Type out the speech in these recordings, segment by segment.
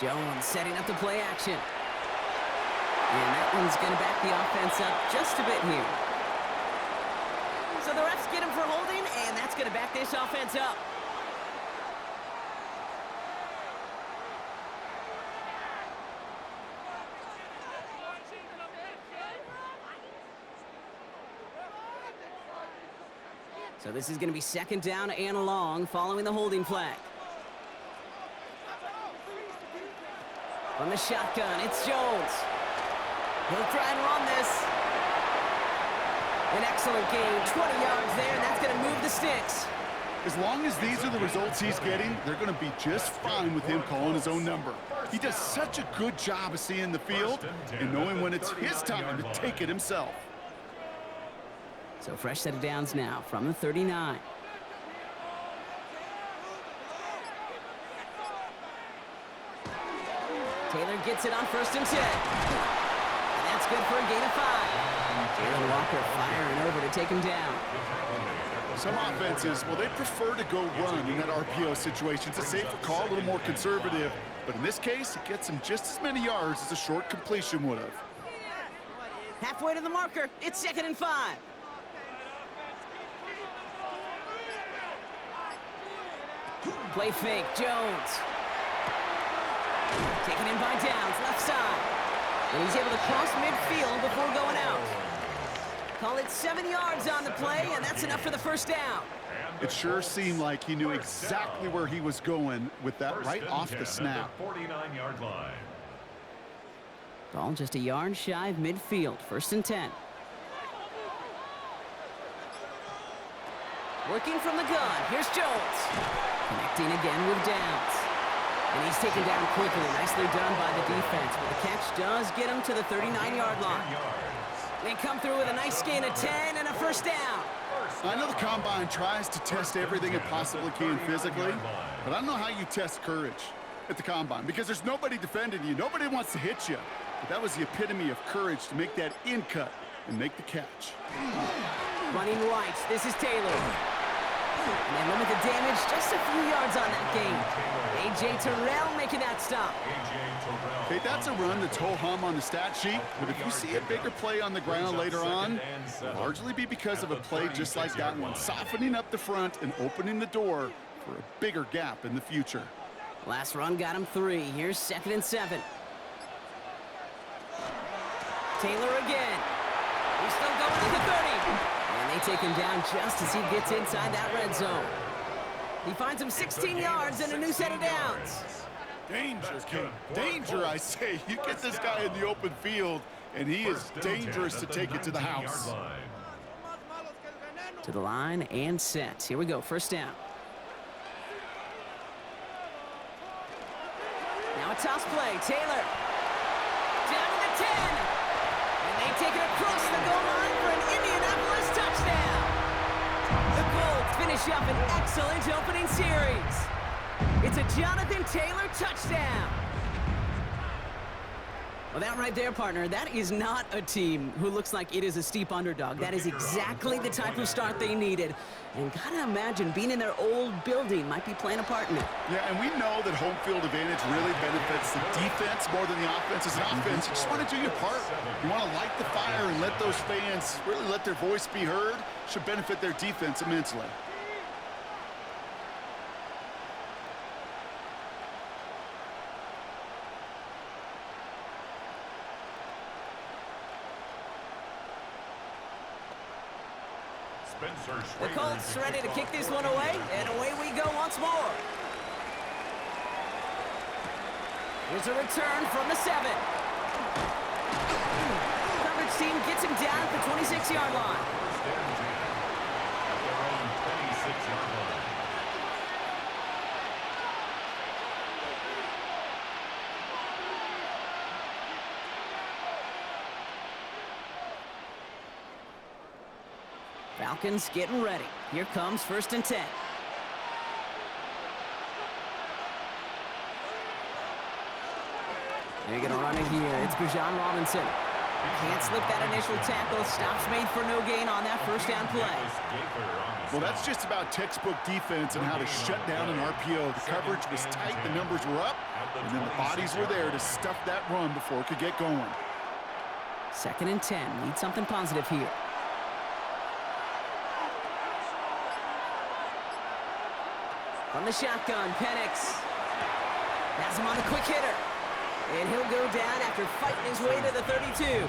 Jones setting up the play action. And that one's going to back the offense up just a bit here. So the refs get him for holding, and that's going to back this offense up. So this is going to be second down and long following the holding flag. From the shotgun, it's Jones. He'll try and run this. An excellent game, 20 yards there, and that's going to move the sticks. As long as these are the results he's getting, they're going to be just fine with him calling his own number. He does such a good job of seeing the field and knowing when it's his time to take it himself. So fresh set of downs now from the 39. Taylor gets it on 1st and 10. And that's good for a gain of 5. Jalen Walker firing over to take him down. Some offenses, well, they prefer to go run in that RPO situation. It's a safer call, a little more conservative. But in this case, it gets him just as many yards as a short completion would have. Halfway to the marker. It's 2nd and 5. Play fake, Jones. Taken in by Downs, left side. And he's able to cross midfield before going out. Call it 7 yards on the play, and that's enough for the first down. It sure seemed like he knew exactly where he was going with that right off the snap. 49-yard line. Ball just a yard shy of midfield, 1st and 10. Working from the gun, here's Jones. Connecting again with Downs. And he's taken down quickly. Nicely done by the defense. But the catch does get him to the 39-yard line. They come through with a nice gain of 10 and a first down. I know the Combine tries to test everything it possibly can physically, but I don't know how you test courage at the Combine because there's nobody defending you. Nobody wants to hit you. But that was the epitome of courage to make that in cut and make the catch. Running right, this is Taylor. And they limit the damage just a few yards on that gain. A.J. Terrell making that stop. Okay, that's a run that's ho-hum on the stat sheet, but if you see a bigger play on the ground later on, it'll largely be because of a play just like that one, softening up the front and opening the door for a bigger gap in the future. Last run got him 3. Here's 2nd and 7. Taylor again. He's still going to the 30. And they take him down just as he gets inside that red zone. He finds him 16 yards and a new set of downs. Danger, King. Danger, I say. You get this guy in the open field, and he is dangerous to take it to the house. To the line and set. Here we go, first down. Now a toss play. Taylor. Down to the 10. And they take it across the goal line for an Indianapolis touchdown. The Colts finish up an excellent opening series. It's a Jonathan Taylor touchdown. Well, that right there, partner, that is not a team who looks like it is a steep underdog. That is exactly the type of start they needed. And gotta imagine being in their old building might be playing a part in it. Yeah, and we know that home field advantage really benefits the defense more than the offense. As an offense, you just want to do your part. You want to light the fire and let those fans really let their voice be heard. Should benefit their defense immensely. The Colts ready to kick this one away, and away we go once more. Here's a return from the 7. Coverage team gets him down at the 26-yard line. Falcons getting ready. Here comes 1st and 10. They're going to run it here. It's Bijan Robinson. Can't slip that initial tackle. Stops made for no gain on that first down play. Well, that's just about textbook defense and how to shut down an RPO. The coverage was tight, the numbers were up, and then the bodies were there to stuff that run before it could get going. 2nd and 10. Need something positive here. From the shotgun, Penix has him on the quick hitter. And he'll go down after fighting his way to the 32.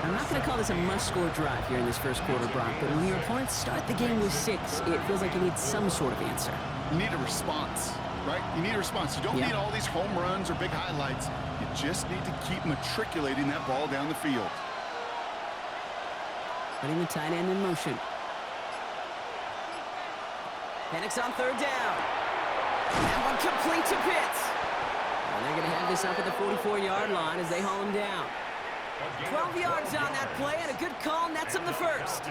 I'm not going to call this a must-score drive here in this first quarter, Brock, but when your opponents start the game with 6, it feels like you need some sort of answer. You need a response, right? You need a response. You don't need all these home runs or big highlights. You just need to keep matriculating that ball down the field. Putting the tight end in motion. Penix on 3rd down. That one complete to Pitts. And they're going to have this up at the 44-yard line as they haul him down. 12 yards on that play, and a good call nets him the first.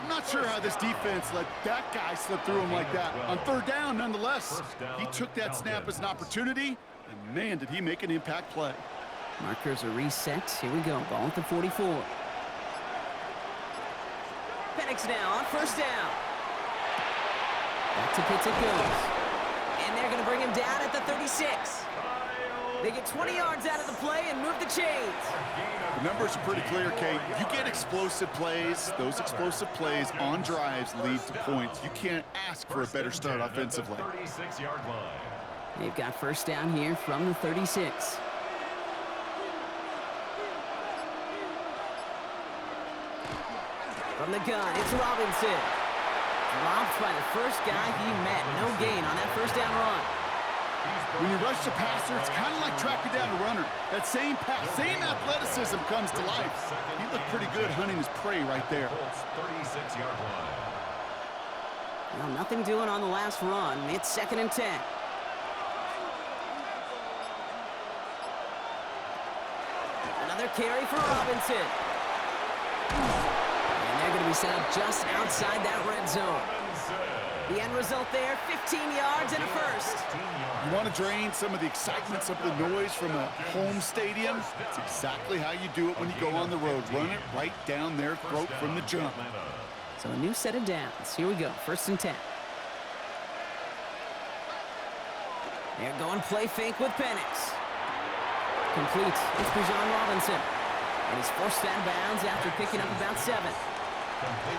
I'm not sure how this defense let that guy slip through him like that. On 3rd down, nonetheless, he took that snap as an opportunity, and man, did he make an impact play. Markers are reset. Here we go. Ball at the 44. Penix now on 1st down. Back to Pitts it goes. And they're going to bring him down at the 36. They get 20 yards out of the play and move the chains. The numbers are pretty clear, Kate. You get explosive plays. Those explosive plays on drives lead to points. You can't ask for a better start offensively. They've got 1st down here from the 36. From the gun, it's Robinson. Dropped by the first guy he met. No gain on that 1st down run. When you rush the passer, it's kind of like tracking down a runner. That same pass, same athleticism comes to life. He looked pretty good hunting his prey right there. Well, nothing doing on the last run. It's 2nd and 10. Another carry for Robinson. And they're going to be set up just outside that red zone. The end result there, 15 yards and a first. You want to drain some of the excitement, some of the noise from a home stadium? It's exactly how you do it when you go on the road. Run it right down their throat from the jump. So a new set of downs. Here we go, 1st and 10. They're going play fake with Penix. Complete. It's Bijan Robinson. And he's forced out of bounds after picking up about 7.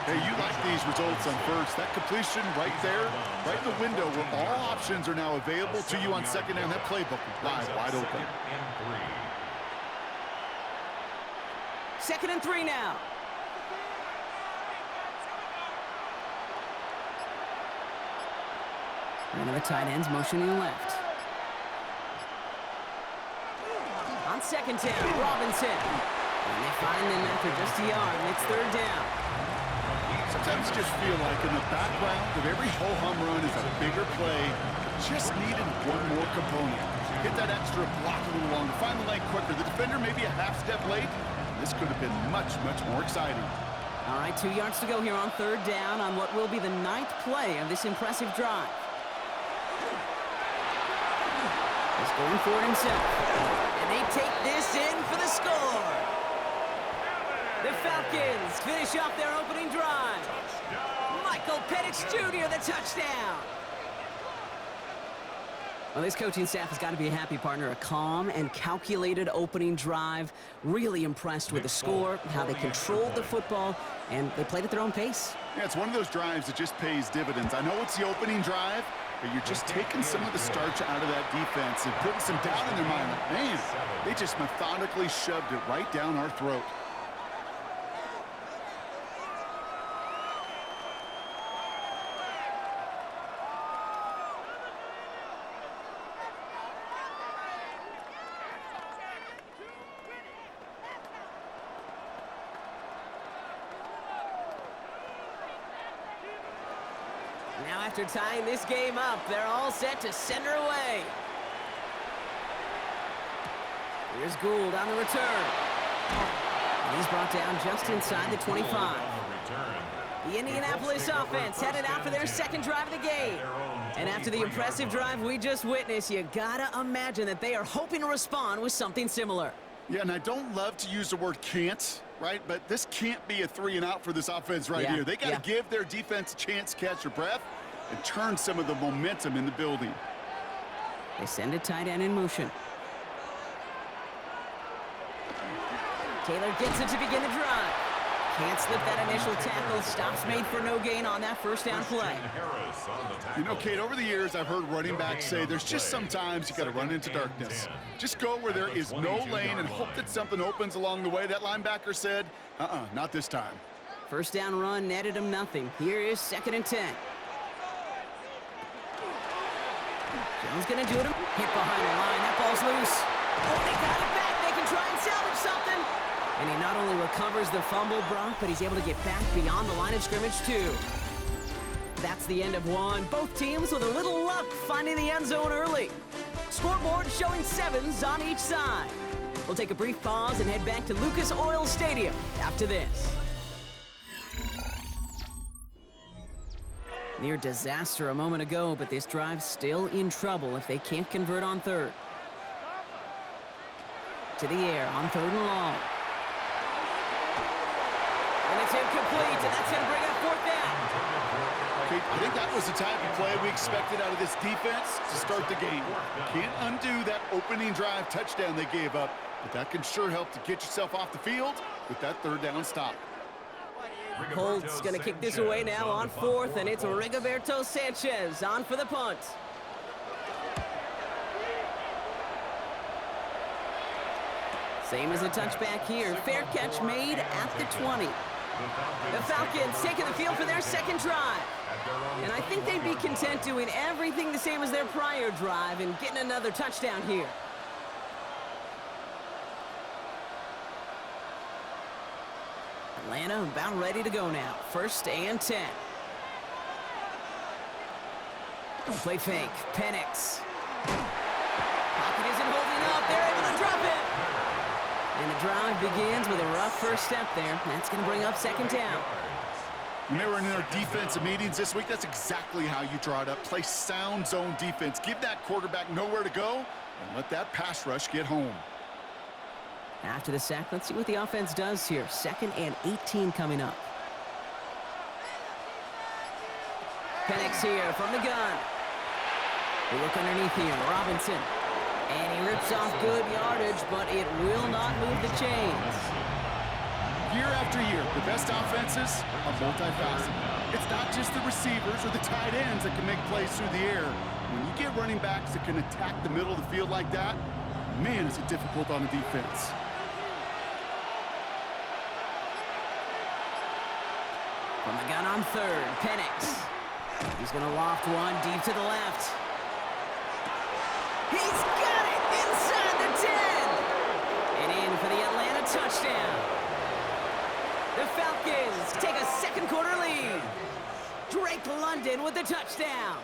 Hey, you like these results on 1st. That completion right there, right in the window where all options are now available to you on 2nd down. That playbook lies wide open. 2nd and 3 now. One of the tight ends motioning left. On 2nd down, Robinson. And they find him after just a yard, and it's 3rd down. Sometimes you just feel like in the background of every ho-hum run is a bigger play. Just needed one more component. Get that extra block a little longer. Find the lane quicker. The defender maybe a half step late. This could have been much, much more exciting. All right, 2 yards to go here on 3rd down on what will be the 9th play of this impressive drive. He's going for it himself. And they take this in for the score. The Falcons finish off their opening drive. Michael Penix Jr., the touchdown. Well, this coaching staff has got to be a happy partner. A calm and calculated opening drive. Really impressed with the score, how they controlled the football, and they played at their own pace. Yeah, it's one of those drives that just pays dividends. I know it's the opening drive, but you're just taking some of the starch out of that defense and putting some doubt in their mind. Like, man, they just methodically shoved it right down our throat. Now after tying this game up, they're all set to send her away. Here's Gould on the return. And he's brought down just inside the 25. The Indianapolis offense headed out for their 2nd drive of the game. And after the impressive drive we just witnessed, you gotta imagine that they are hoping to respond with something similar. Yeah, and I don't love to use the word can't, right? But this can't be a 3-and-out for this offense right here. They got to give their defense a chance to catch their breath and turn some of the momentum in the building. They send a tight end in motion. Taylor gets it to begin the drive. Can't slip that initial tackle. Stops made for no gain on that first down play. You know, Kate, over the years, I've heard running backs say there's just sometimes you got to run into darkness. Just go where there is no lane and hope that something opens along the way. That linebacker said, not this time. First down run netted him nothing. Here is 2nd and 10. Jones going to do it. Hit behind the line. That ball's loose. Oh, they got it back. They can try and salvage something. And he not only recovers the fumble, Brock, but he's able to get back beyond the line of scrimmage, too. That's the end of one. Both teams with a little luck finding the end zone early. Scoreboard showing 7s on each side. We'll take a brief pause and head back to Lucas Oil Stadium after this. Near disaster a moment ago, but this drive's still in trouble if they can't convert on 3rd. To the air on 3rd and long. And it's incomplete, and that's going to bring up 4th down. Okay, I think that was the type of play we expected out of this defense to start the game. Can't undo that opening drive touchdown they gave up, but that can sure help to get yourself off the field with that 3rd down stop. Colts going to kick this away now on 4th, and it's Rigoberto Sanchez on for the punt. Same as a touchback here. Fair catch made at the 20. The Falcons taking the field for their 2nd drive. And I think they'd be content doing everything the same as their prior drive and getting another touchdown here. Atlanta about ready to go now. 1st and 10. Play fake. Penix. Pocket isn't holding up. They're able to drop it. And the drive begins with a rough first step there. That's going to bring up 2nd down. When they were in their defensive meetings this week, that's exactly how you draw it up. Play sound zone defense. Give that quarterback nowhere to go and let that pass rush get home. After the sack, let's see what the offense does here. 2nd and 18 coming up. Penix here from the gun. We look underneath here. Robinson. And he rips off good yardage, but it will not move the chains. Year after year, the best offenses are multifaceted. It's not just the receivers or the tight ends that can make plays through the air. When you get running backs that can attack the middle of the field like that, man, is it difficult on the defense. From the gun on 3rd, Penix. He's going to loft one deep to the left. He's got it inside the 10. And in for the Atlanta touchdown. The Falcons take a 2nd quarter lead. Drake London with the touchdown.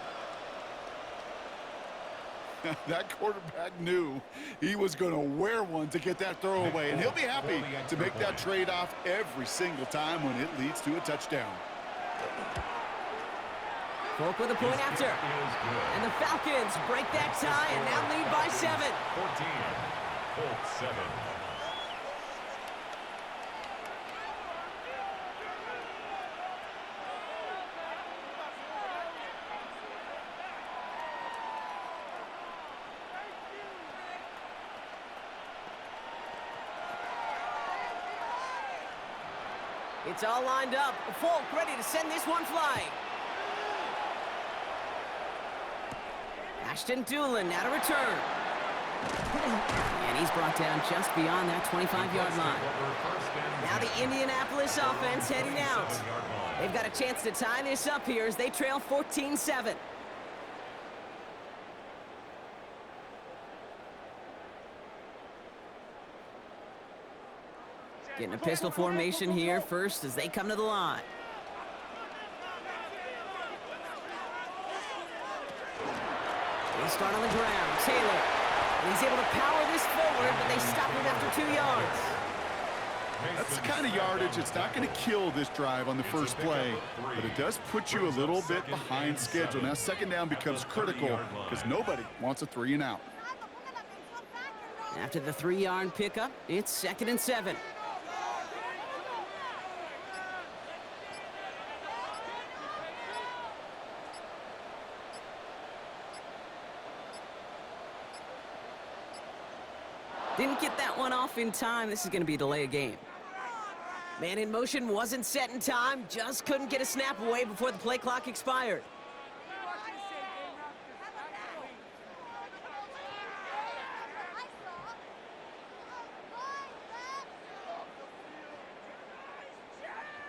That quarterback knew he was going to wear one to get that throw away, and he'll be happy to make that trade-off every single time when it leads to a touchdown. Folk with a point after. And the Falcons break that tie and now lead by 7. 14, Colts 7. It's all lined up. Folk ready to send this one flying. Ashton Doolin now to return. And he's brought down just beyond that 25-yard line. Now the Indianapolis offense heading out. They've got a chance to tie this up here as they trail 14-7. Getting a pistol formation here first as they come to the line. They start on the ground. Taylor. And he's able to power this forward, but they stop him after 2 yards. That's the kind of yardage it's not going to kill this drive on the first play, but it does put you a little bit behind schedule. Now 2nd down becomes critical because nobody wants a 3-and-out. After the 3-yard pickup, it's 2nd and 7. Didn't get that one off in time. This is going to be a delay of game. Man in motion wasn't set in time. Just couldn't get a snap away before the play clock expired.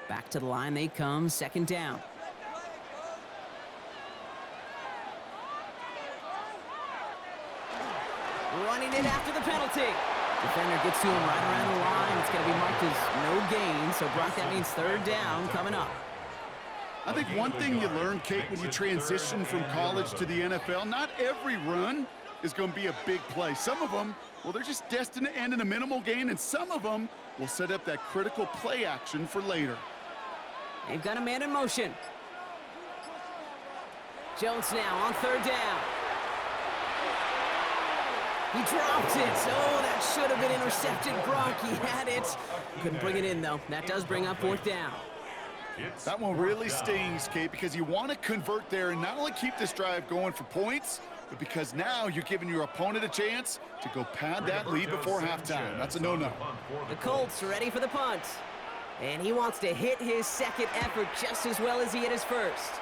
Back to the line they come, 2nd down. Running it after the penalty. Defender gets to him right around the line. It's going to be marked as no gain, so Brock, that means 3rd down coming up. I think one thing you learn, Kate, when you transition from college to the NFL, not every run is going to be a big play. Some of them, well, they're just destined to end in a minimal gain, and some of them will set up that critical play action for later. They've got a man in motion. Jones now on 3rd down. He dropped it. Oh, that should have been intercepted. Brock, he had it. Couldn't bring it in, though. That does bring up 4th down. That one really stings, Kate, because you want to convert there and not only keep this drive going for points, but because now you're giving your opponent a chance to go pad that lead before halftime. That's a no-no. The Colts ready for the punt. And he wants to hit his 2nd effort just as well as he hit his 1st.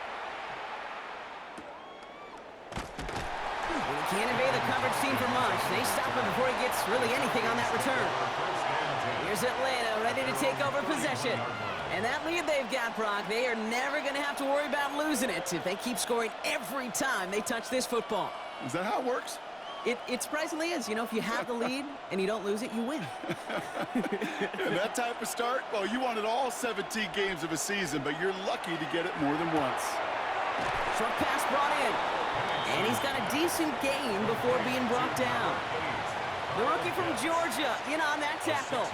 And he can't evade the coverage team for much. They stop him before he gets really anything on that return. Here's Atlanta ready to take over possession. And that lead they've got, Brock, they are never going to have to worry about losing it if they keep scoring every time they touch this football. Is that how it works? It surprisingly is. You know, if you have the lead and you don't lose it, you win. And that type of start, well, you wanted all 17 games of a season, but you're lucky to get it more than once. Short pass brought in. And he's got a decent gain before being brought down. The rookie from Georgia in on that tackle.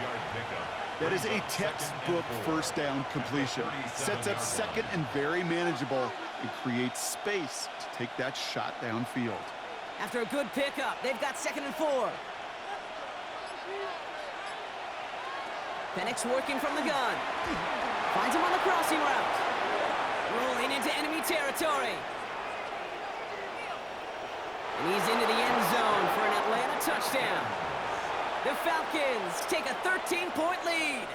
That is a textbook 1st down completion. Sets up 2nd and very manageable and creates space to take that shot downfield. After a good pickup, they've got 2nd and 4. Penix working from the gun. Finds him on the crossing route. Rolling into enemy territory. And he's into the end zone for an Atlanta touchdown. The Falcons take a 13-point lead.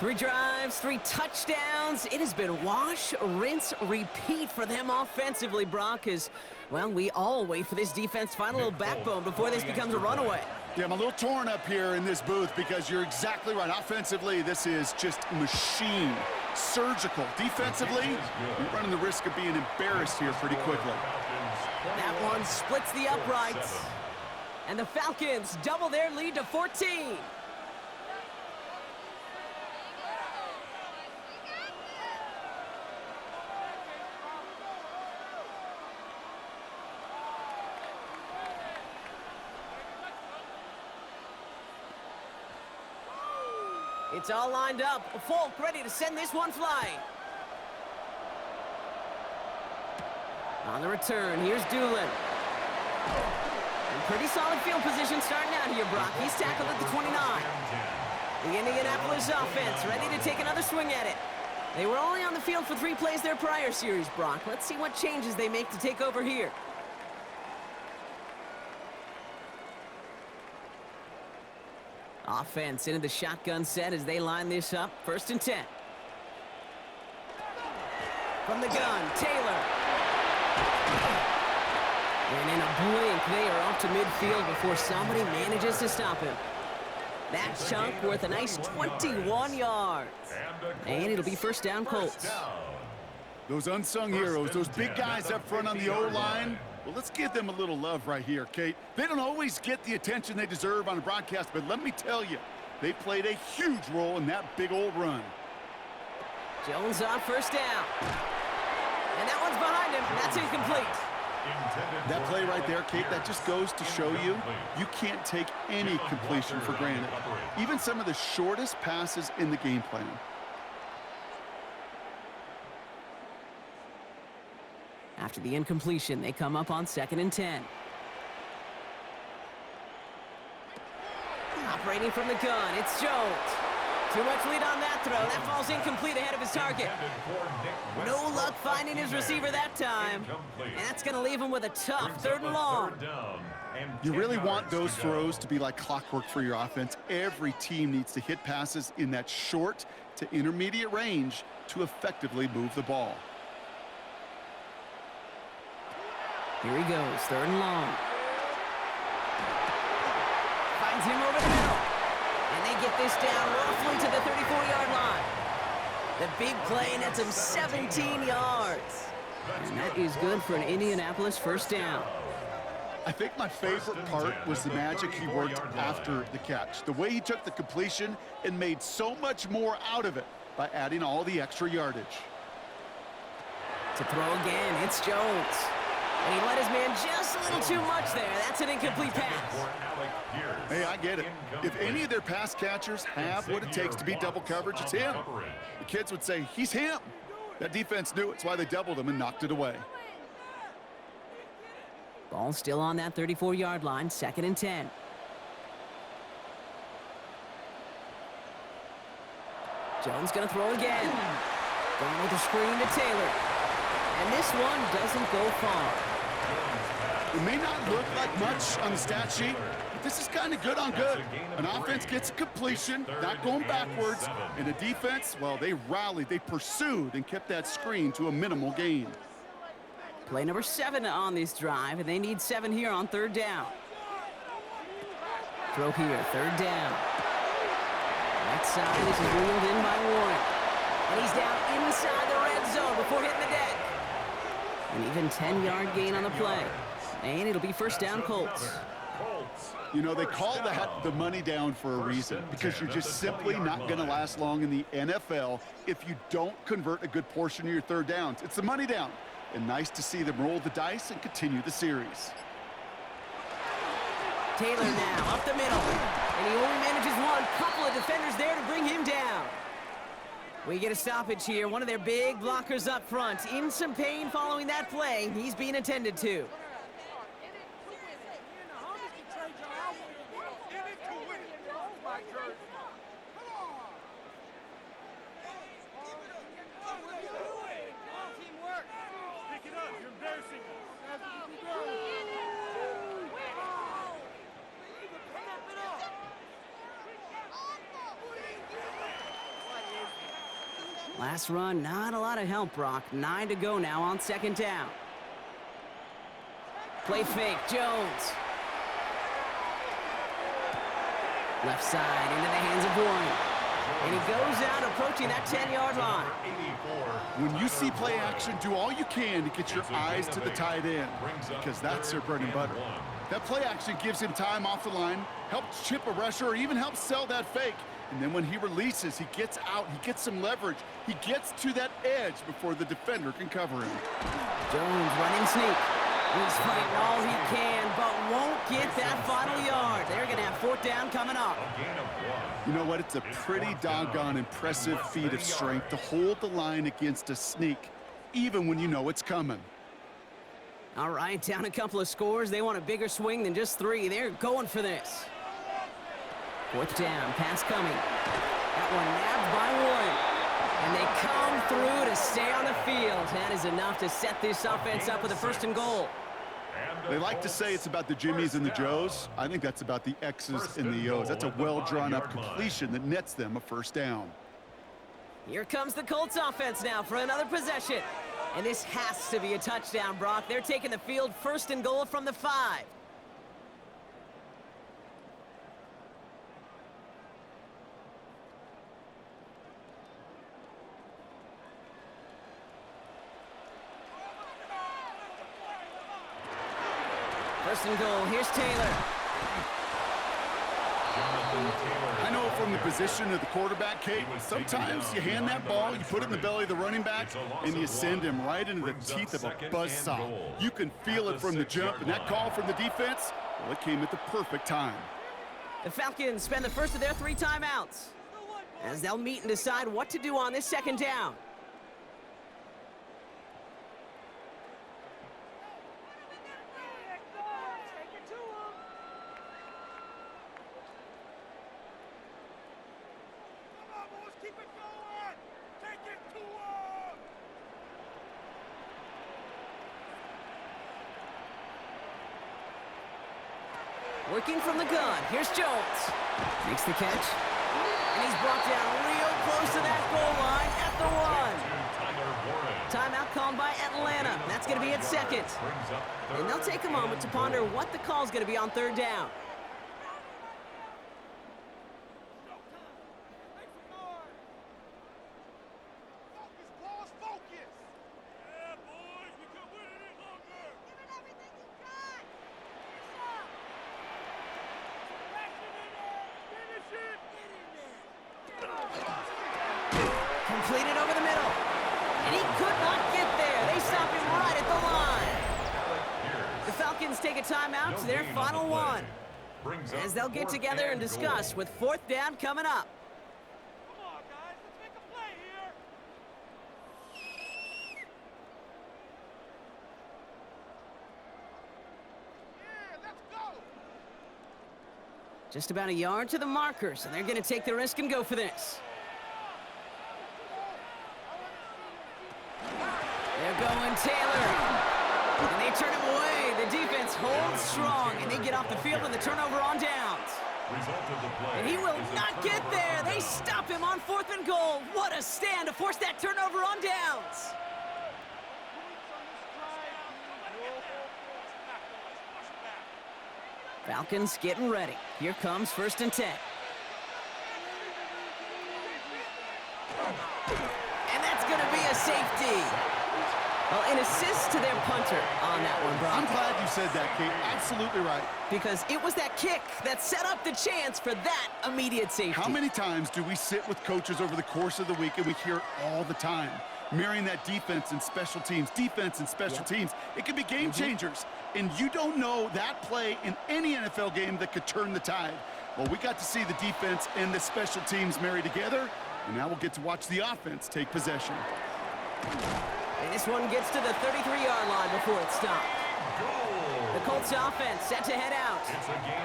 3 drives, 3 touchdowns. It has been wash, rinse, repeat for them offensively, Brock, as, well, we all wait for this defense to find a little backbone before this becomes a runaway. Yeah, I'm a little torn up here in this booth because you're exactly right. Offensively, this is just machine, surgical. Defensively, you're running the risk of being embarrassed here pretty quickly. That one splits the uprights. And the Falcons double their lead to 14. It's all lined up. Falk ready to send this one flying. On the return, here's Doolin. And pretty solid field position starting out here, Brock. He's tackled at the 29. The Indianapolis offense ready to take another swing at it. They were only on the field for 3 plays their prior series, Brock. Let's see what changes they make to take over here. Offense into the shotgun set as they line this up. 1st and 10. From the gun, Taylor. And in a blink, they are off to midfield before somebody manages to stop him. That chunk worth a nice 21 yards. And it'll be 1st down Colts. Those unsung heroes, those big guys up front on the O-line, well, let's give them a little love right here, Kate. They don't always get the attention they deserve on a broadcast, but let me tell you, they played a huge role in that big old run. Jones on 1st down. And that one's behind him. That's incomplete. That play right there, Kate, that just goes to show you, you can't take any completion for granted. Even some of the shortest passes in the game plan. After the incompletion, they come up on 2nd and 10. Operating from the gun, it's Jones. Too much lead on that throw. That falls incomplete ahead of his target. No luck finding his receiver that time. And that's going to leave him with a tough 3rd and long. You really want those throws to be like clockwork for your offense. Every team needs to hit passes in that short to intermediate range to effectively move the ball. Here he goes, 3rd and long. Finds him over the middle. And they get this down roughly to the 34-yard line. The big play nets him 17 yards. And that is good for an Indianapolis 1st down. I think my favorite part was the magic he worked after the catch. The way he took the completion and made so much more out of it by adding all the extra yardage. To throw again, it's Jones. And he let his man just a little too much there. That's an incomplete pass. Hey, I get it. If any of their pass catchers have what it takes to beat double coverage, it's him. The kids would say, he's him. That defense knew it. It's why they doubled him and knocked it away. Ball still on that 34-yard line, 2nd and 10. Jones gonna throw again. Going with the screen to Taylor. And this one doesn't go far. It may not look like much on the stat sheet, but this is kind of good on good. An offense gets a completion, not going backwards, and a defense, well, they rallied, they pursued, and kept that screen to a minimal gain. Play number 7 on this drive, and they need 7 here on 3rd down. Throw here, 3rd down. That side, this is wheeled in by Warren. And he's down inside the red zone before hitting the deck. An even 10-yard gain on the play. And it'll be 1st down Colts. You know, they call that the money down for a reason, because you're just simply not going to last long in the NFL if you don't convert a good portion of your 3rd downs. It's the money down. And nice to see them roll the dice and continue the series. Taylor now up the middle. And he only manages one. Couple of defenders there to bring him down. We get a stoppage here. One of their big blockers up front. In some pain following that play. He's being attended to. Last run, not a lot of help, Brock. 9 to go now on 2nd down. Play fake, Jones. Left side into the hands of Warren. And he goes out approaching that 10-yard line. When you see play action, do all you can to get your eyes to the tight end, because that's their bread and butter. That play action gives him time off the line, helps chip a rusher, or even helps sell that fake. And then when he releases, he gets out, he gets some leverage. He gets to that edge before the defender can cover him. Jones running sneak. He's fighting all he can, but won't get that final yard. They're going to have 4th down coming up. You know what? It's a pretty doggone impressive feat of strength to hold the line against a sneak, even when you know it's coming. All right, down a couple of scores. They want a bigger swing than just 3. They're going for this. 4th down, pass coming. That one nabbed by Warren. And they come through to stay on the field. That is enough to set this offense up with a 1st and goal. They like to say it's about the Jimmies and the Joes. I think that's about the X's and the O's. That's a well-drawn-up completion that nets them a 1st down. Here comes the Colts offense now for another possession. And this has to be a touchdown, Brock. They're taking the field 1st and goal from the 5. First and goal, here's Taylor. I know from the position of the quarterback, Kate, sometimes you hand that ball, you put it in the belly of the running back, and you send him right into the teeth of a buzzsaw. You can feel it from the jump, and that call from the defense, well, it came at the perfect time. The Falcons spend the first of their 3 timeouts as they'll meet and decide what to do on this 2nd down. Working from the gun. Here's Jones. Makes the catch. And he's brought down real close to that goal line at the 1. Timeout called by Atlanta. That's going to be its second. And they'll take a moment to ponder what the call is going to be on third down. Completed over the middle. And he could not get there. They stop him right at the line. The Falcons take a timeout to their final one, as they'll get together and discuss with fourth down coming up. Come on, guys. Let's make a play here. Yeah, let's go. Just about a yard to the marker, so they're going to take the risk and go for this. They're going Taylor. And they turn him away. The defense holds strong, and they get off the field with a turnover on downs. And he will not get there. They stop him on 4th and goal. What a stand to force that turnover on downs. Falcons getting ready. Here comes 1st and 10. And that's going to be a safety. Well, an assist to their punter on that one, Brock. I'm glad you said that, Kate. Absolutely right. Because it was that kick that set up the chance for that immediate safety. How many times do we sit with coaches over the course of the week and we hear it all the time? Mirroring that defense and special teams, teams. It can be game changers. And you don't know that play in any NFL game that could turn the tide. Well, we got to see the defense and the special teams marry together, and now we'll get to watch the offense take possession. And this one gets to the 33-yard line before it stopped. The Colts offense set to head out.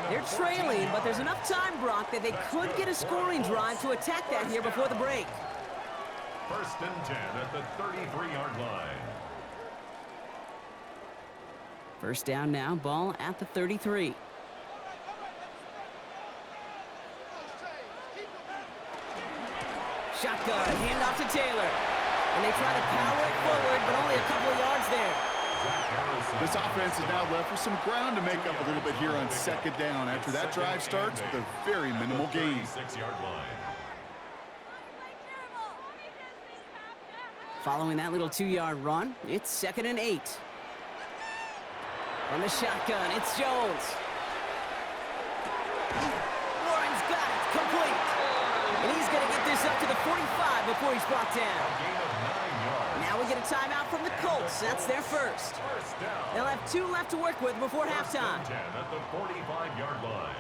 They're trailing, but there's enough time, Brock, that they could get a scoring drive to attack that here before the break. 1st and 10 at the 33-yard line. First down now, ball at the 33. Shotgun, handoff to Taylor. And they try to power it forward, but only a couple of yards there. This offense is now left with some ground to make up a little bit here on 2nd down after that drive starts with a very minimal gain. 6-yard line. Following that little 2-yard run, it's 2nd and 8. From the shotgun, it's Jones. Warren's got it, complete. And he's going to get this up to the 45 before he's brought down. Now we get a timeout from the Colts. That's their first. They'll have 2 left to work with before halftime. 10 at the 45-yard line.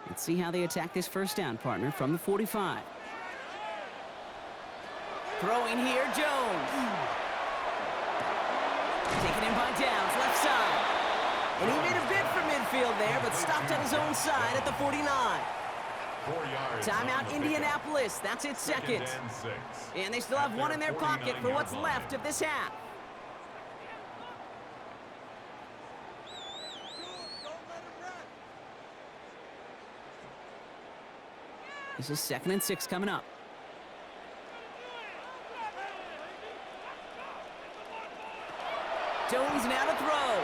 Let's see how they attack this first down, partner, from the 45. Throwing here, Jones. Taken in by Downs, left side. And he made a bid for midfield there, but stopped on his own side at the 49. 4 yards. Timeout, Indianapolis. That's its second. And 6. And they still have 1 in their pocket for what's left of this half. This is 2nd and 6 coming up. Jones now to throw.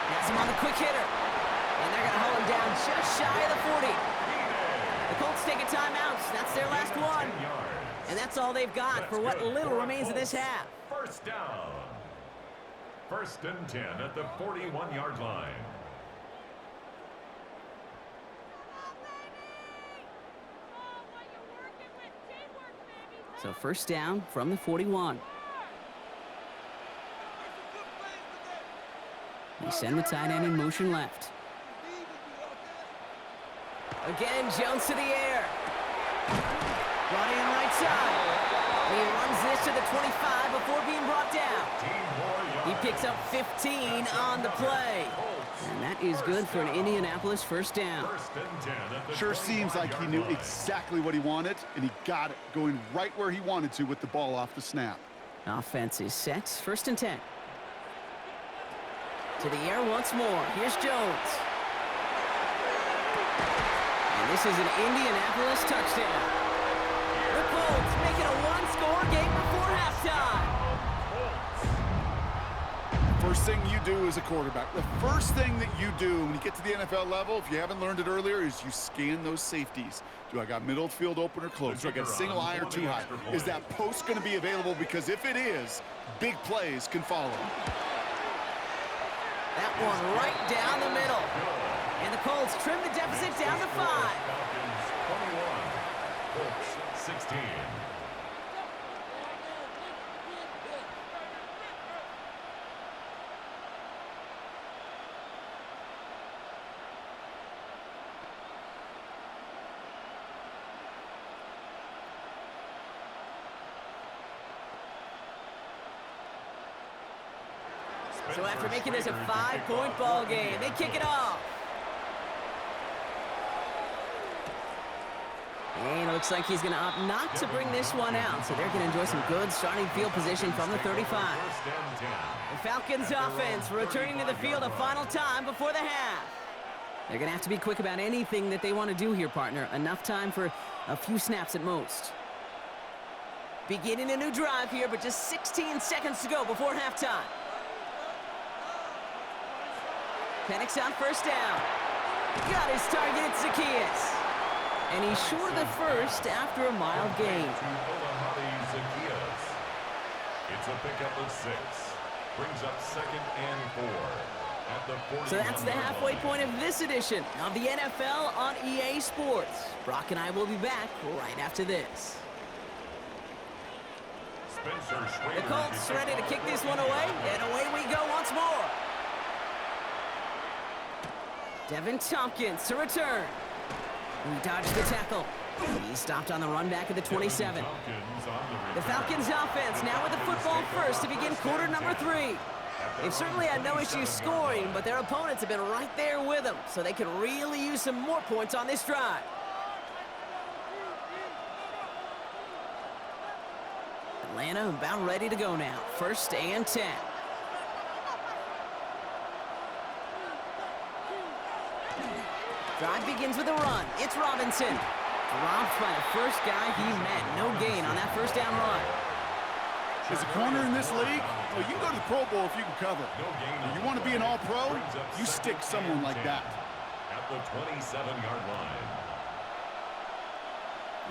Has him on the quick hitter. And they're going to hold him down just shy of the 40. The Colts take a timeout. That's their last one. And that's all they've got for what little remains of this half. First down. 1st and 10 at the 41-yard line. So first down from the 41. They send the tight end in motion left. Again, Jones to the air. Brought in right side. And he runs this to the 25 before being brought down. He picks up 15 on the play. And that is good for an Indianapolis first down. First and 10 at the Sure seems like he knew 21-yard line. exactly what he wanted, and he got it, going right where he wanted to with the ball off the snap. Offense is set. First and 10. To the air once more. Here's Jones. And this is an Indianapolis touchdown. The Colts make it a one-score game before halftime. First thing you do as a quarterback, the first thing that you do when you get to the NFL level, if you haven't learned it earlier, is you scan those safeties. Do I got middle field open or close? Do I got single high or too high? Is that post going to be available? Because if it is, big plays can follow. That one right down the middle. And the Colts trim the deficit down to 5. Falcons 21, Colts 16. So after making this a 5-point ball game, they kick it off. And it looks like he's going to opt not to bring this one out. So they're going to enjoy some good starting field position from the 35. First and 10. The Falcons offense returning to the field a final time before the half. They're going to have to be quick about anything that they want to do here, partner. Enough time for a few snaps at most. Beginning a new drive here, but just 16 seconds to go before halftime. Penix on first down. Got his target, it's Zacchaeus. And he's short of the first after a mild gain. It's a pickup of 6. Brings up 2nd and 4 at the 41. So that's the halfway point of this edition of the NFL on EA Sports. Brock and I will be back right after this. The Colts ready to kick this one away, and away we go once more. Devin Tompkins to return. He dodged the tackle. He stopped on the run back at the 27. The Falcons offense now with the football first to begin quarter number 3. They've certainly had no issues scoring, but their opponents have been right there with them, so they could really use some more points on this drive. Atlanta about ready to go now. First and 10. Drive begins with a run. It's Robinson. Dropped by the first guy he met. No gain on that first down run. As a corner in this league, well, you can go to the Pro Bowl if you can cover. You want to be an all-pro, you stick someone like that. At the 27-yard line.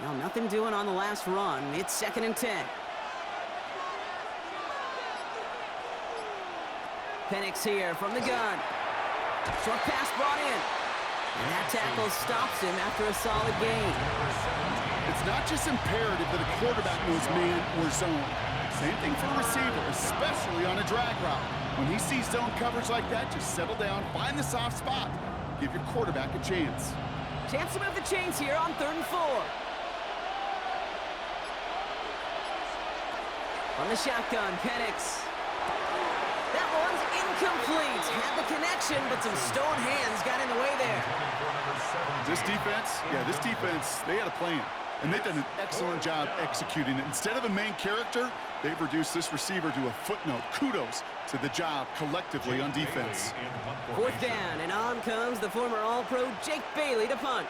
Well, nothing doing on the last run. It's 2nd and 10. Penix here from the gun. Short pass brought in. And that tackle stops him after a solid gain. It's not just imperative that a quarterback knows man or zone. Same thing for a receiver, especially on a drag route. When he sees zone coverage like that, just settle down, find the soft spot. Give your quarterback a chance. Chance to move the chains here on 3rd and 4. On the shotgun, Penix. That one's incomplete. Had the connection, but some stone hands got in the way there. This defense, they had a plan. And they've done an excellent job executing it. Instead of a main character, they've reduced this receiver to a footnote. Kudos to the job collectively on defense. 4th down, and on comes the former All-Pro Jake Bailey to punt.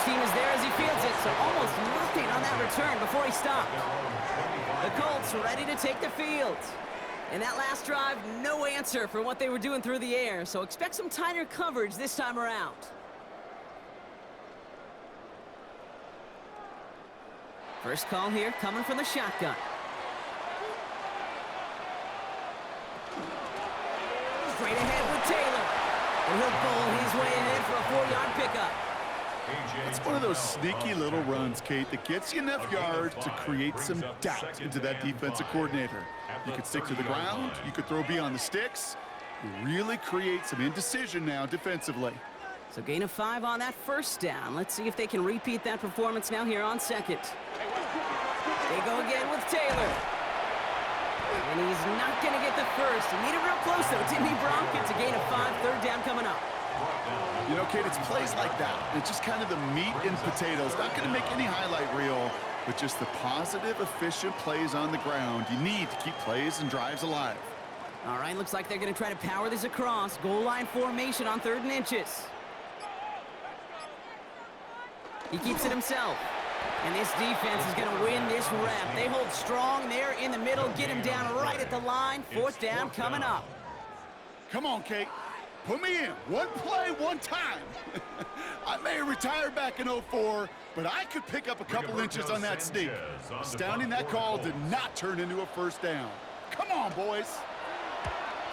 Team is there as he fields it, so almost nothing on that return before he stopped. The Colts ready to take the field. And that last drive, no answer for what they were doing through the air, so expect some tighter coverage this time around. First call here coming from the shotgun. Straight ahead with Taylor. And he'll bowl his way ahead for a 4-yard pickup. It's one of those sneaky little runs, Kate, that gets you enough yards to create some doubt into that defensive coordinator. You could stick to the ground, you could throw beyond the sticks, you really create some indecision now defensively. So gain of 5 on that first down. Let's see if they can repeat that performance now here on 2nd. They go again with Taylor. And he's not going to get the first. He made it real close, though, didn't he, Bronk? It's a gain of 5, third down coming up. You know, Kate, it's plays like that. It's just kind of the meat and potatoes. Not going to make any highlight reel, but just the positive, efficient plays on the ground. You need to keep plays and drives alive. All right, looks like they're going to try to power this across. Goal line formation on 3rd and inches. He keeps it himself. And this defense is going to win this rep. They hold strong there in the middle, get him down right at the line. 4th down coming up. Come on, Kate. Put me in. One play, one time. I may have retired back in 04, but I could pick up a couple inches on that sneak. Astounding that call did not turn into a 1st down. Come on, boys.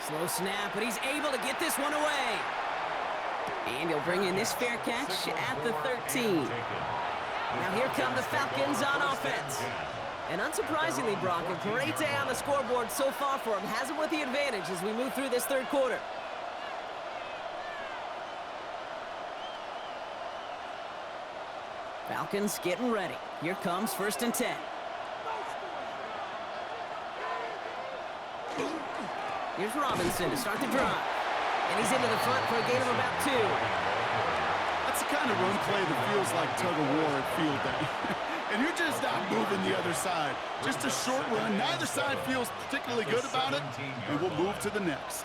Slow snap, but he's able to get this one away. And he'll bring in this fair catch at the 13. Now here come the Falcons on offense. And unsurprisingly, Brock, a great day on the scoreboard so far for him. Has him with the advantage as we move through this 3rd quarter. Falcons getting ready. Here comes 1st and 10. Here's Robinson to start the drive. And he's into the front for a gain of about 2. That's the kind of run play that feels like tug-of-war at field day. And you're just not moving the other side. Just a short run. Neither side feels particularly good about it. And we'll move to the next.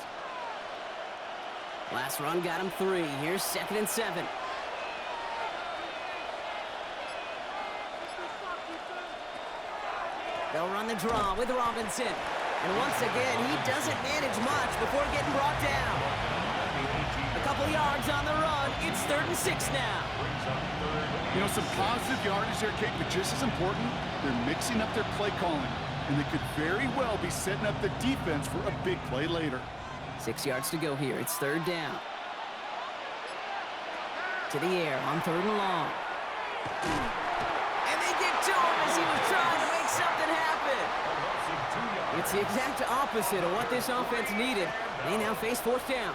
Last run got him 3. Here's 2nd and 7. They'll run the draw with Robinson. And once again, he doesn't manage much before getting brought down. A couple yards on the run. It's 3rd and 6 now. You know, some positive yardage there, Kate, but just as important, they're mixing up their play calling. And they could very well be setting up the defense for a big play later. 6 yards to go here. It's 3rd down. To the air on 3rd and long. And they get to him as he was trying to make something happen. It's the exact opposite of what this offense needed. They now face 4th down.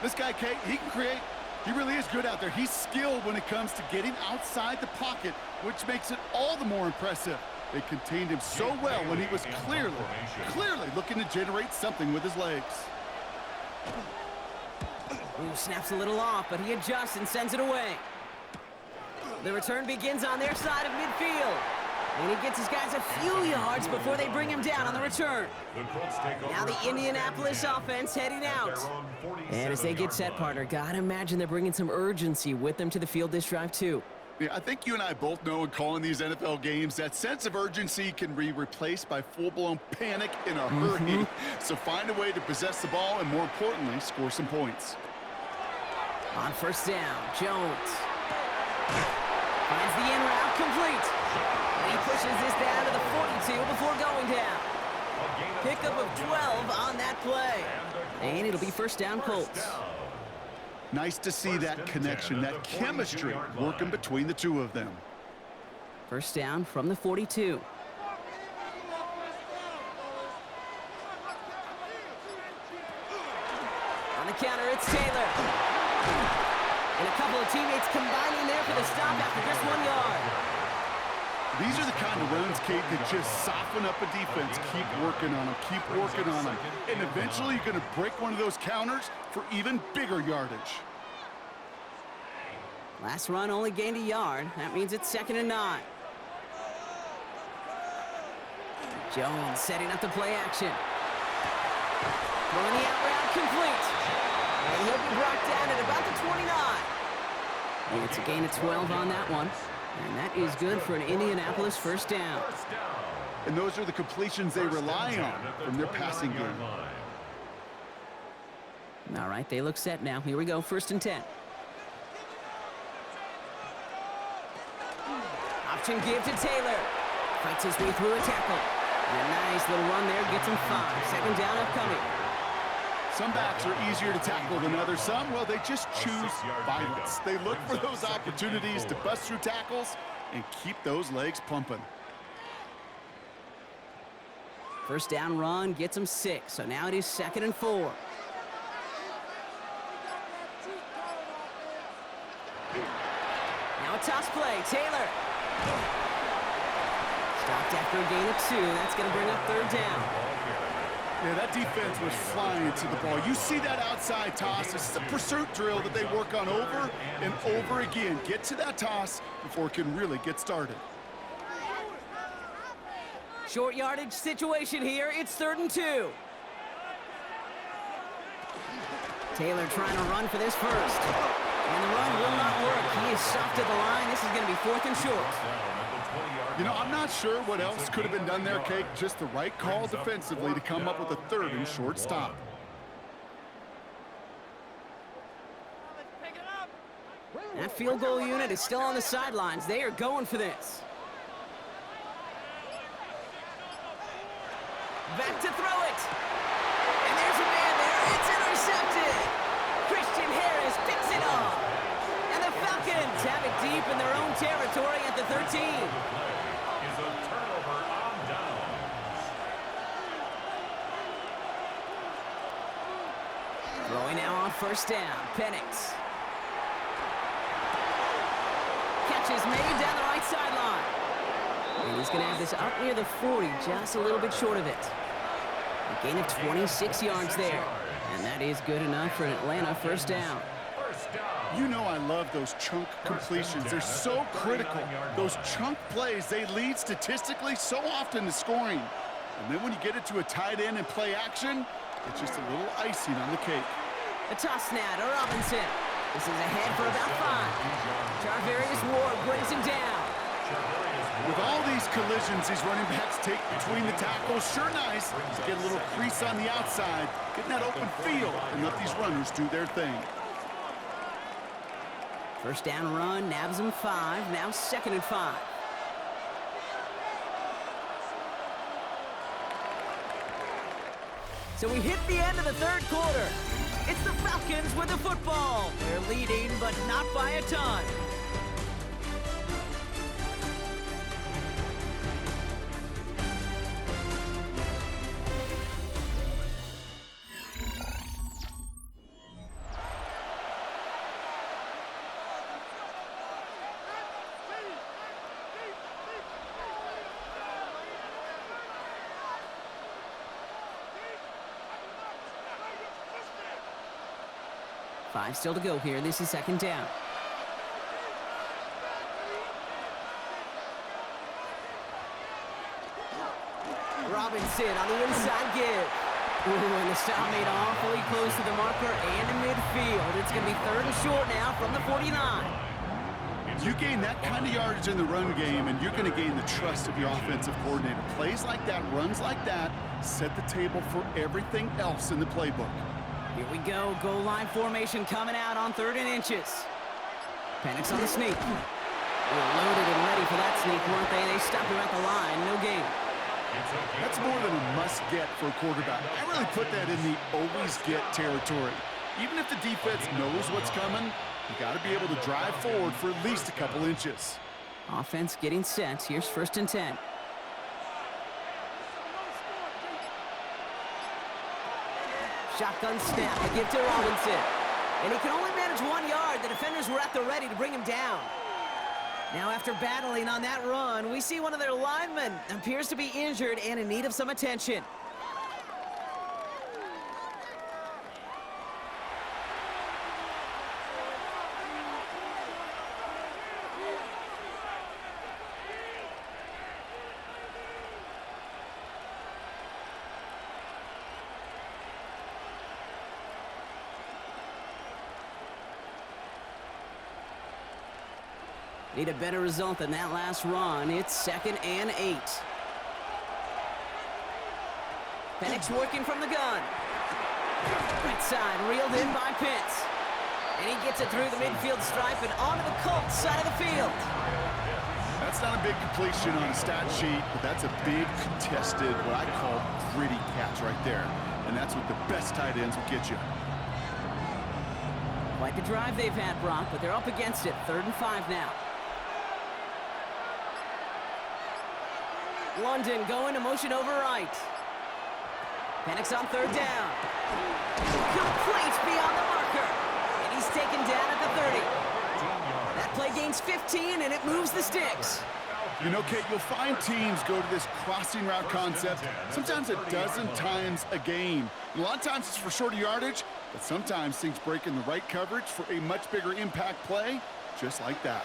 This guy, Kate, he can create. He really is good out there. He's skilled when it comes to getting outside the pocket, which makes it all the more impressive. They contained him so well when he was clearly looking to generate something with his legs. Ooh, snaps a little off, but he adjusts and sends it away. The return begins on their side of midfield. And he gets his guys a few yards before they bring him down on the return. Now the Indianapolis offense heading out. And as they get set, partner, gotta imagine they're bringing some urgency with them to the field this drive, too. Yeah, I think you and I both know in calling these NFL games, that sense of urgency can be replaced by full-blown panic in a hurry. So find a way to possess the ball and, more importantly, score some points. On 1st down, Jones finds the in route complete. And he pushes this down to the 42 before going down. Pickup of 12 on that play. And it'll be 1st down, Colts. Nice to see that connection, that chemistry working between the two of them. 1st down from the 42. On the counter, it's Taylor. And a couple of teammates combining there for the stop after just 1 yard. These are the kind of runs, Kate, that just soften up a defense. Keep working on them, keep working on them. And eventually you're going to break one of those counters for even bigger yardage. Last run only gained a yard. That means it's 2nd and 9. Jones setting up the play action. Throwing the out route complete. And he'll be brought down at about the 29. And it's a gain of 12 on that one. And that is good for an Indianapolis 1st down. And those are the completions they rely on from their passing game. All right, they look set now. Here we go, 1st and 10. Option give to Taylor. Fights his way through a tackle. And a nice little run there gets him 5. 2nd down upcoming. Some backs are easier to tackle than others. Some, well, they just choose violence. They look for those opportunities to bust through tackles and keep those legs pumping. 1st down run gets him 6. So now it is 2nd and 4. Now a toss play. Taylor. Stopped after a gain of 2. That's going to bring up third down. Yeah, that defense was flying to the ball. You see that outside toss. This is a pursuit drill that they work on over and over again. Get to that toss before it can really get started. Short yardage situation here. It's 3rd and 2. Taylor trying to run for this first. And the run will not work. He is stopped at the line. This is going to be 4th and short. You know, I'm not sure what else could have been done there, Cake. Just the right call defensively to come up with a 3rd and short stop. That field goal unit is still on the sidelines. They are going for this. Back to throw it. And there's a man there. It's intercepted. Christian Harris picks it off. And the Falcons have it deep in their own territory at the 13. Is a turnover on downs. Throwing now on 1st down. Penix. Catch is made down the right sideline. And he's going to have this up near the 40, just a little bit short of it. A gain of 26 yards there. And that is good enough for an Atlanta 1st down. You know I love those chunk completions. They're so critical. Those chunk plays, they lead statistically so often to scoring. And then when you get it to a tight end and play action, it's just a little icing on the cake. A toss now to Robinson. This is ahead for about 5. Charvarius Ward brings him down. With all these collisions these running backs take between the tackles, sure nice to get a little crease on the outside, get in that open field, and let these runners do their thing. 1st down run, nabs him 5, now 2nd and 5. So we hit the end of the 3rd quarter. It's the Falcons with the football. They're leading, but not by a ton. Five still to go here. This is 2nd down. Robinson on the inside give. Ooh, and the stop made awfully close to the marker and in midfield. It's going to be 3rd and short now from the 49. You gain that kind of yardage in the run game, and you're going to gain the trust of your offensive coordinator. Plays like that, runs like that, set the table for everything else in the playbook. Here we go. Goal line formation coming out on 3rd and inches. Penix on the sneak. They're loaded and ready for that sneak, weren't they? They stopped him at the line. No gain. That's more than a must-get for a quarterback. I really put that in the always-get territory. Even if the defense knows what's coming, you got to be able to drive forward for at least a couple inches. Offense getting set. Here's 1st and 10. Shotgun snap, a give to Robinson. And he can only manage 1 yard. The defenders were at the ready to bring him down. Now after battling on that run, we see one of their linemen appears to be injured and in need of some attention. Need a better result than that last run. It's 2nd and 8. Penix working from the gun. Right side, reeled in by Pitts. And he gets it through the midfield stripe and onto the Colts side of the field. That's not a big completion on a stat sheet, but that's a big contested, what I call gritty catch right there. And that's what the best tight ends will get you. Quite the drive they've had, Brock, but they're up against it. 3rd and 5 now. London going to motion over right. Penix on 3rd down. Complete beyond the marker. And he's taken down at the 30. That play gains 15, and it moves the sticks. You know, Kate, you'll find teams go to this crossing route concept sometimes a dozen times a game. And a lot of times it's for shorter yardage, but sometimes things break in the right coverage for a much bigger impact play, just like that.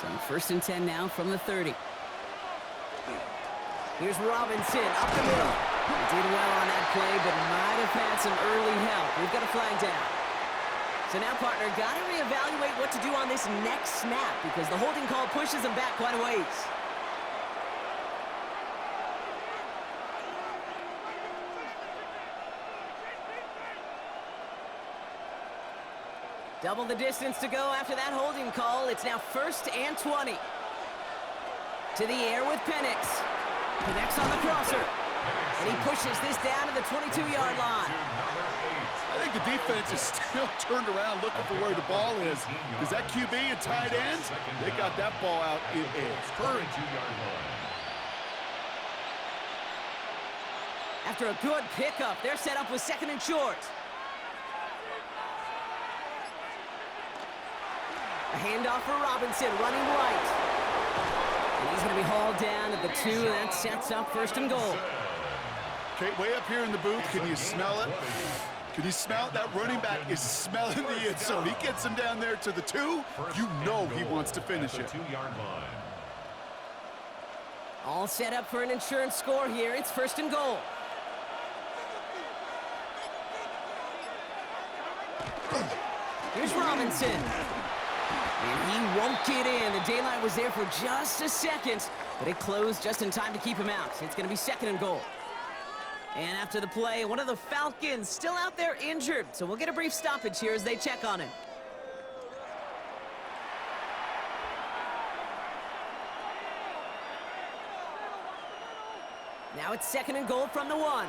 So 1st and 10 now from the 30. Here's Robinson up the middle. He did well on that play, but might have had some early help. We've got a flag down. So now, partner, got to reevaluate what to do on this next snap because the holding call pushes him back quite a ways. Double the distance to go after that holding call. It's now 1st and 20. To the air with Penix. Connects on the crosser. And he pushes this down to the 22-yard line. I think the defense is still turned around looking for where the ball is. Because that QB and tight ends, they got that ball out in a hurry. After a good pickup, they're set up with 2nd and short. A handoff for Robinson, running right. And he's going to be hauled down at the 2, and that sets up 1st and goal. Okay, way up here in the booth, can you smell it? Can you smell it? That running back is smelling the end zone. He gets him down there to the 2. You know he wants to finish it. All set up for an insurance score here. It's 1st and goal. Here's Robinson. And he won't get in. The daylight was there for just a second, but it closed just in time to keep him out. It's going to be 2nd and goal. And after the play, one of the Falcons still out there injured. So we'll get a brief stoppage here as they check on him. Now it's 2nd and goal from the 1.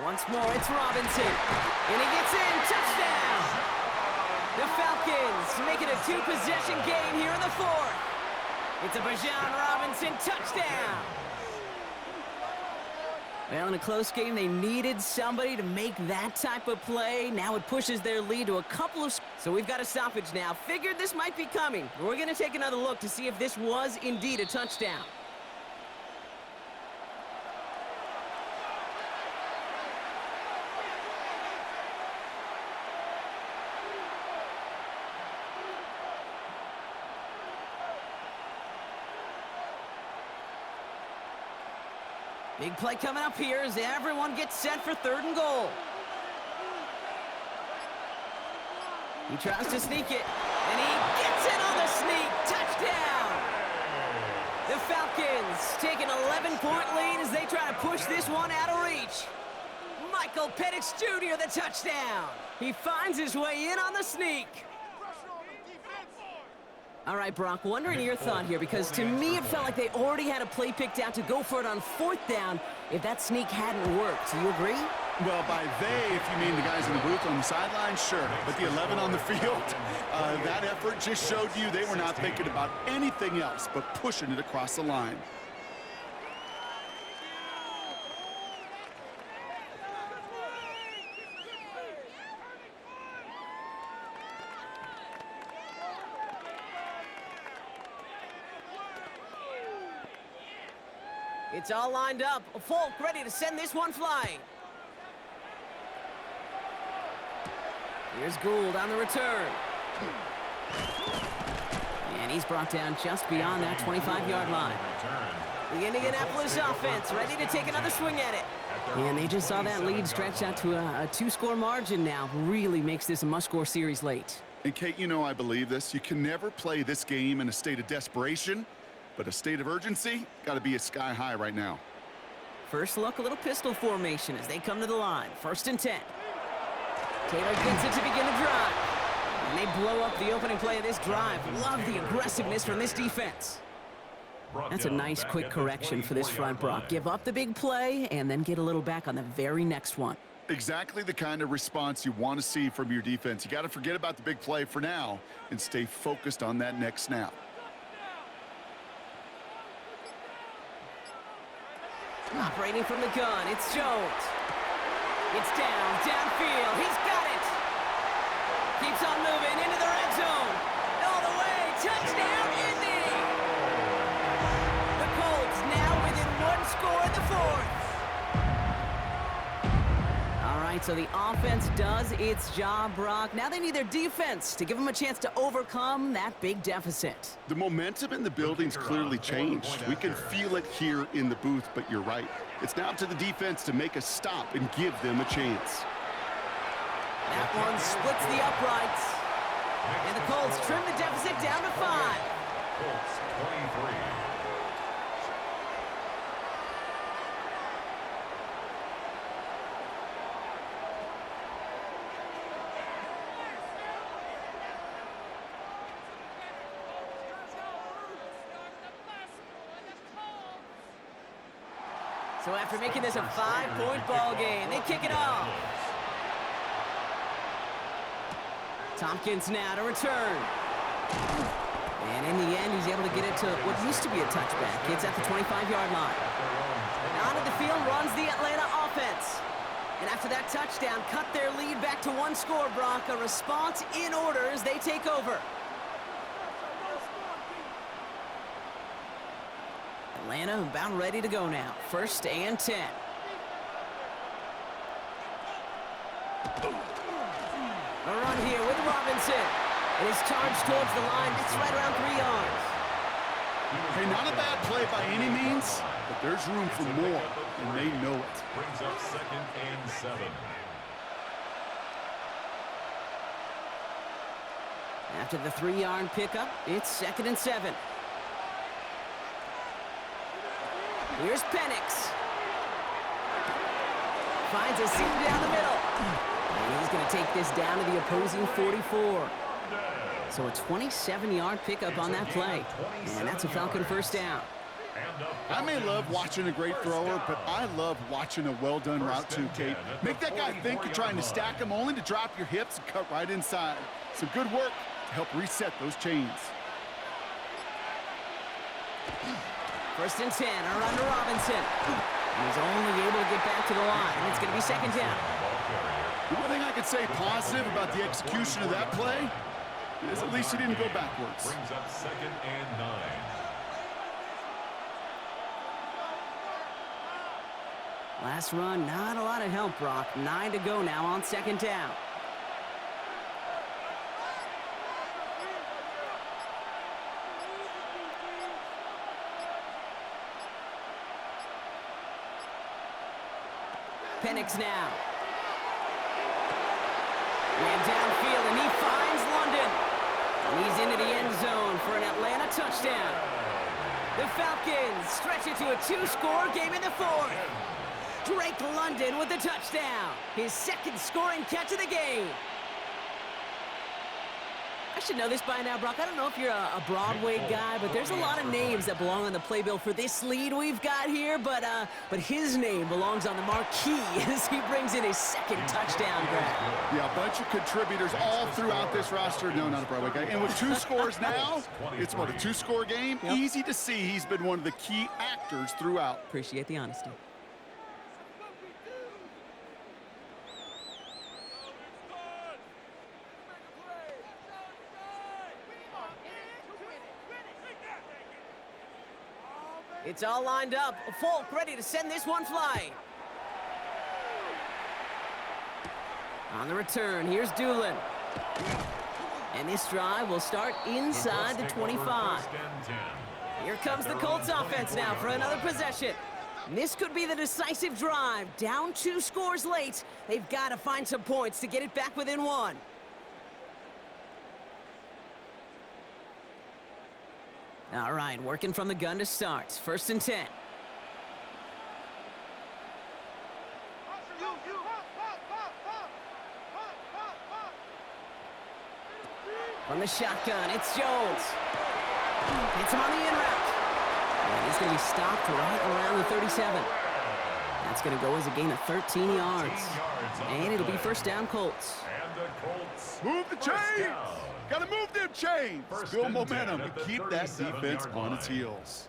Once more, it's Robinson. And he gets in. Touchdown! The Falcons make it a 2-possession game here in the 4th. It's a Bijan Robinson touchdown! Well, in a close game, they needed somebody to make that type of play. Now it pushes their lead to a couple of... So we've got a stoppage now. Figured this might be coming. We're going to take another look to see if this was indeed a touchdown. Big play coming up here as everyone gets set for 3rd and goal. He tries to sneak it, and he gets it on the sneak. Touchdown! The Falcons take an 11-point lead as they try to push this one out of reach. Michael Penix Jr., the touchdown. He finds his way in on the sneak. All right, Brock, wondering your thought here, because to me it felt like they already had a play picked out to go for it on 4th down if that sneak hadn't worked. Do you agree? Well, by they, if you mean the guys in the booth on the sideline, sure. But the 11 on the field, that effort just showed you they were not thinking about anything else but pushing it across the line. It's all lined up. Falk ready to send this one flying. Here's Gould on the return. And he's brought down just beyond that 25-yard line. The Indianapolis offense ready to take another swing at it. And they just saw that lead stretch out to a 2-score margin now. Really makes this a must-score series late. And Kate, you know I believe this. You can never play this game in a state of desperation. But a state of urgency got to be sky high right now. First look, a little pistol formation as they come to the line. 1st and 10. Taylor gets it to begin the drive. And they blow up the opening play of this drive. Love the aggressiveness from this defense. That's a nice quick correction for this front, Brock. Give up the big play and then get a little back on the very next one. Exactly the kind of response you want to see from your defense. You got to forget about the big play for now and stay focused on that next snap. Operating from the gun, it's Jones. It's downfield. He's got it. Keeps on moving into the red zone. All the way. Touchdown, Indy! The Colts now within one score in the fourth. All right, so the offense does its job, Brock. Now they need their defense to give them a chance to overcome that big deficit. The momentum in the building's clearly changed. We can feel it here in the booth, but you're right. It's now up to the defense to make a stop and give them a chance. That one splits the uprights. And the Colts trim the deficit down to 5. Colts 23. So after making this a 5-point ball game, they kick it off. Tompkins now to return. And in the end, he's able to get it to what used to be a touchback. It's at the 25-yard line. And onto the field runs the Atlanta offense. And after that touchdown, cut their lead back to one score, Brock. A response in order as they take over. Atlanta about ready to go now. 1st and 10. A run here with Robinson. And his charge towards the line. It's right around 3 yards. Hey, not a bad play by any means, but there's room for more, and they know it. Brings up 2nd and 7. After the 3-yard pickup, it's 2nd and 7. Here's Penix. Finds a seam down the middle. And he's going to take this down to the opposing 44. So a 27-yard pickup on that play. And that's a Falcon 1st down. I may love watching a great thrower, but I love watching a well-done route too, Kate. Make that guy think you're trying to stack him only to drop your hips and cut right inside. Some good work to help reset those chains. 1st and 10, a run to Robinson. He's only able to get back to the line. It's going to be 2nd down. The one thing I could say positive about the execution of that play is at least he didn't go backwards. Brings up 2nd and 9. Last run, not a lot of help, Brock. 9 to go now on 2nd down. Penix now. Ran downfield, and he finds London. And he's into the end zone for an Atlanta touchdown. The Falcons stretch it to a 2-score game in the 4th. Drake London with the touchdown. His 2nd scoring catch of the game. I should know this by now, Brock. I don't know if you're a Broadway guy, but there's a lot of names that belong on the playbill for this lead we've got here. But his name belongs on the marquee as he brings in his 2nd touchdown grab. Yeah, a bunch of contributors all throughout this roster. No, not a Broadway guy. And with 2 scores now, it's what, a 2-score game? Yep. Easy to see he's been one of the key actors throughout. Appreciate the honesty. It's all lined up. Falk ready to send this one flying. On the return, here's Doolin. And this drive will start inside the 25. Here comes the Colts offense now for another possession. And this could be the decisive drive. Down 2 scores late. They've got to find some points to get it back within 1. All right, working from the gun to start. 1st and 10. From the shotgun, it's Jones. Hits him on the in route. And he's going to be stopped right around the 37. That's going to go as a gain of 13 yards. And it'll be 1st down, Colts. And the Colts. Move the chains! Got to move them chains! Build momentum and keep that defense on its heels.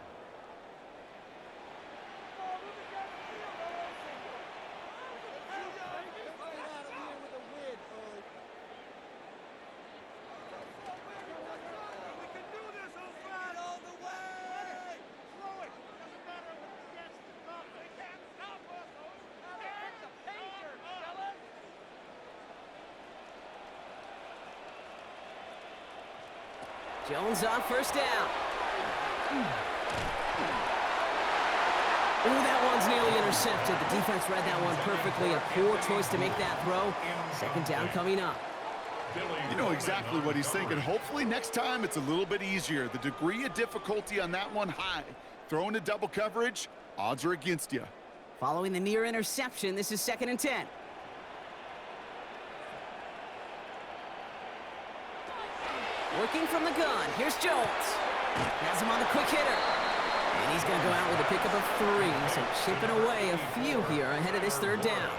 Jones on first down. Ooh, that one's nearly intercepted. The defense read that one perfectly. A poor choice to make that throw. Second down coming up. You know exactly what he's thinking. Hopefully next time it's a little bit easier. The degree of difficulty on that one high. Throwing to double coverage, odds are against you. Following the near interception, this is 2nd and 10. Working from the gun, here's Jones. Has him on the quick hitter. And he's going to go out with a pickup of 3. So chipping away a few here ahead of this 3rd down.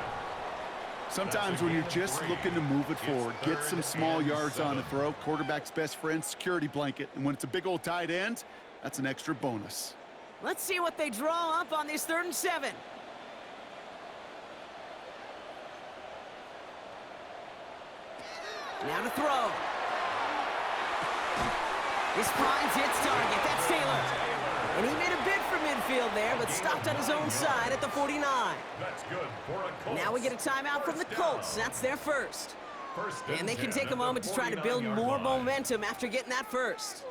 Sometimes when you're just looking to move it forward, get some small yards on the throw, quarterback's best friend, security blanket. And when it's a big old tight end, that's an extra bonus. Let's see what they draw up on this 3rd and 7. Now to throw. This finds its target. That's Taylor. And he made a bid for midfield there, but stopped on his own side at the 49. That's good for a Colts. Now we get a timeout from the Colts. That's their first. And they can take a moment to try to build more momentum after getting that first.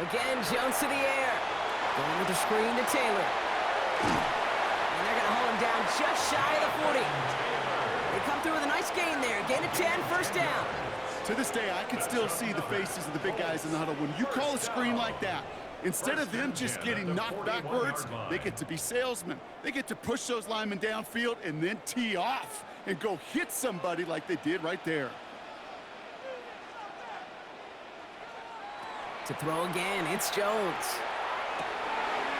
Again, Jones to the air. Going with the screen to Taylor. And they're going to hold him down just shy of the 40. They come through with a nice gain there. Gain of 10, first down. To this day, I can still see the faces of the big guys in the huddle. When you call a screen like that, instead of them just getting knocked backwards, they get to be salesmen. They get to push those linemen downfield and then tee off and go hit somebody like they did right there. To throw again, it's Jones.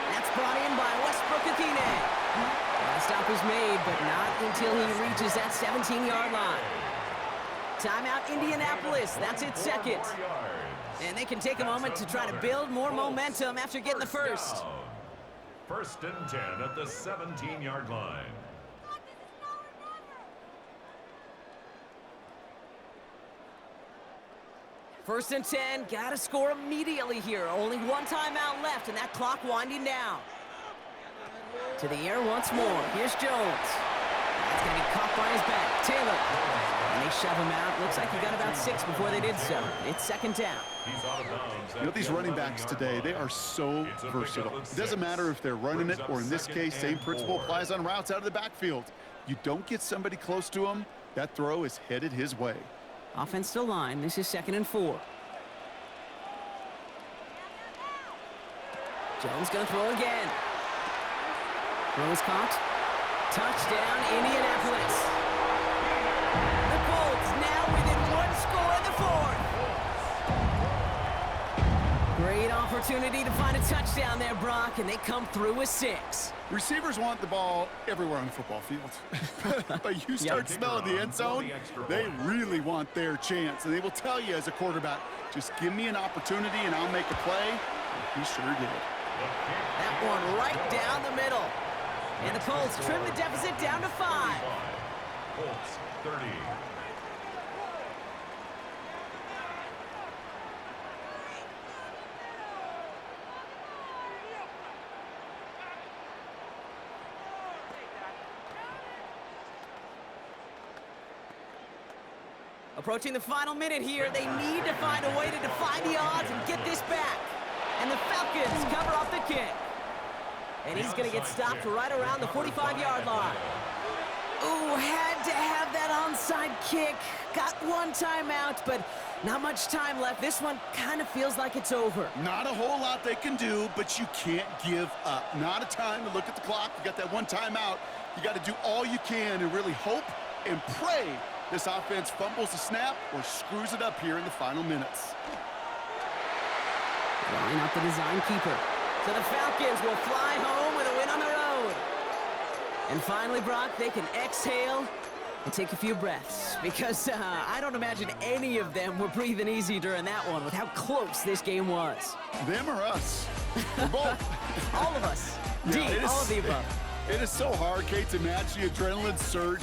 That's brought in by Westbrook-Ikhine. The stop is made, but not until he reaches that 17-yard line. Timeout, Indianapolis. That's its second. And they can take a moment to try to build more momentum after getting the first. 1st and 10 at the 17-yard line. First and 10, gotta score immediately here. Only one timeout left, and that clock winding down. To the air once more. Here's Jones. That's gonna be caught by his back. Taylor. And they shove him out. Looks like he got about 6 before they did so. It's 2nd down. He's out of bounds. You know, these running backs today, they are so versatile. It doesn't matter if they're running it or, in this case, same principle applies on routes out of the backfield. You don't get somebody close to him, that throw is headed his way. Offense to line. This is 2nd and 4. Jones going to throw again. Throw is caught. Touchdown, Indianapolis. The Colts now within 1 score in the 4th. Great opportunity to find a touchdown there, Brock, and they come through with 6. Receivers want the ball everywhere on the football field. But you start smelling the end zone, they really want their chance. And they will tell you as a quarterback, just give me an opportunity and I'll make a play. And he sure did. That one right down the middle. And the Colts trim the deficit down to 5. Colts 30. Approaching the final minute here, they need to find a way to defy the odds and get this back. And the Falcons cover off the kick. And he's going to get stopped right around the 45-yard line. Ooh, had to have that onside kick. Got one timeout, but not much time left. This one kind of feels like it's over. Not a whole lot they can do, but you can't give up. Not a time to look at the clock. You got that one timeout. You got to do all you can and really hope and pray this offense fumbles the snap or screws it up here in the final minutes. Line up the design keeper. So the Falcons will fly home with a win on the road. And finally, Brock, they can exhale and take a few breaths. Because I don't imagine any of them were breathing easy during that one with how close this game was. Them or us? We're both. All of us. Yeah, D, all of the above. It is so hard, Kate, to match the adrenaline surge